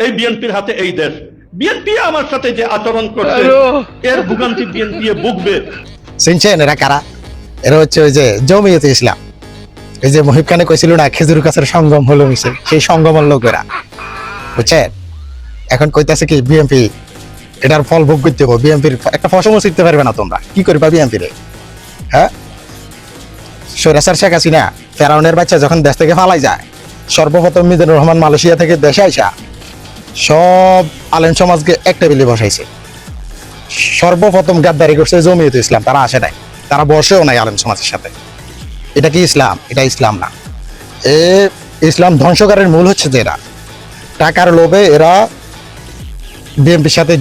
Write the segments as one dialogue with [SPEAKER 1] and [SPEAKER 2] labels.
[SPEAKER 1] এই বিএনপির হাতে এই দেশ। বিএনপি আমার সাথে যে আচরণ করছে এর ভোগান্তি বিএনপি ভুগবে।
[SPEAKER 2] শুনছেন এরা কারা? এরা হচ্ছে ওই যে জমিয়তে ইসলাম। এই যে মহিব খানে কইছিল না খেজুর গাছের সঙ্গম হলো মিছিল, সেই সঙ্গমের লোকেরা, বুঝছেন? এখন কইতাছে কি বিএনপি এটার ফল ভোগ করতে হবে। বিএনপির একটা ফসমও শিখতে পারবে না তোমরা, কি করবা বিএনপি রে? হ্যাঁ, স্বৈরাচার শেখ হাসিনা ফেরাউনের বাচ্চা যখন দেশ থেকে ফালাই যায়, সর্বপ্রথম মিজানুর রহমান মালয়েশিয়া থেকে দেশে আইসা সব আলেম সমাজকে এক টেবিলে বসাইছে। সর্বপ্রথম গাদ্দারি করছে জমিয়তে ইসলাম, তারা আসে নাই, তারা বসেও নাই আলেম সমাজের সাথে। এটা কি ইসলাম? এটা ইসলাম না। ইসলাম ধ্বংসকারের মূল হচ্ছে যে এরা টাকার লোভে এরা বিএনপির সাথে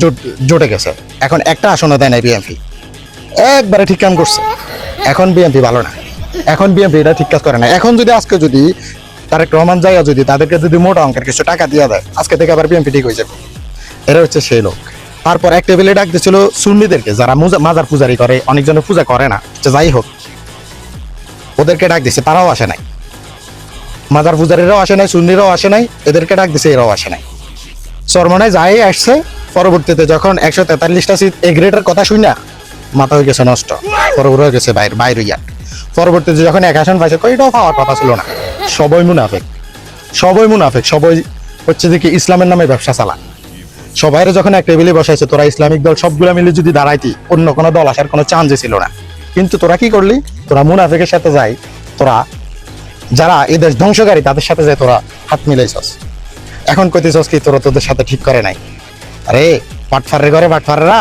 [SPEAKER 2] জোটে গেছে। এখন একটা আসনও দেয় নাই বিএনপি, একবারে ঠিক কাম করছে। এখন বিএনপি ভালো না, এখন বিএনপি এটা ঠিক কাজ করে না। এখন যদি আজকে যদি তারেক রহমান যাইয়া যদি তাদেরকে যদি মোটা অঙ্কের কিছু টাকা দিয়ে দেয়, আজকে থেকে আবার বিএনপি ঠিক হয়ে যাবে। এরা হচ্ছে সেই লোক। তারপর এক টেবিলে ডাক দিয়েছিল সুন্নিদেরকে, যারা মাজার পূজারি করে, অনেকজনের পূজা করে না, যাই হোক, ওদেরকে ডাক দিছে, তারাও আসে নাই। মাজার পূজারীরাও আসে নাই, সুন্নিরাও আসে নাই, এদেরকে ডাক দিছে, এরাও আসে নাই। চরমনায় যাই আসছে, পরবর্তীতে যখন 143টা সিট এ গ্রেডের কথা শুই না, মাথা হয়ে গেছে নষ্ট, পরবর্তী হয়ে গেছে বাইরে ইয়ার। পরবর্তীতে যখন 1 আসন পাইছে, এটাও পাওয়ার কথা ছিল না। সবাই মুনাফেক, সবাই মুনাফেক, সবাই হচ্ছে যে কি ইসলামের নামে ব্যবসা চালায়। সবাইরে যখন এক টেবিলে বসাইছে, তোরা ইসলামিক দল সবগুলা মিলে যদি দাঁড়াইতি, অন্য কোনো দল আসার কোনো চান্সই ছিল না। কিন্তু তোরা কি করলি? তোরা মুনাফেকের সাথে যাই, তোরা যারা এই দেশ ধ্বংসকারী তাদের সাথে যাই তোরা হাত মিলাইছস। এখন কইতেছস কি তোরা তোদের সাথে ঠিক করে নাই? আরে বাটফারের ঘরে বাটফারেরা,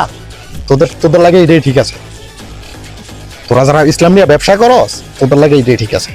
[SPEAKER 2] তোদের লাগে এটাই ঠিক আছে। তোরা যারা ইসলাম নিয়ে ব্যবসা করস, তোদের লাগে এটাই ঠিক আছে।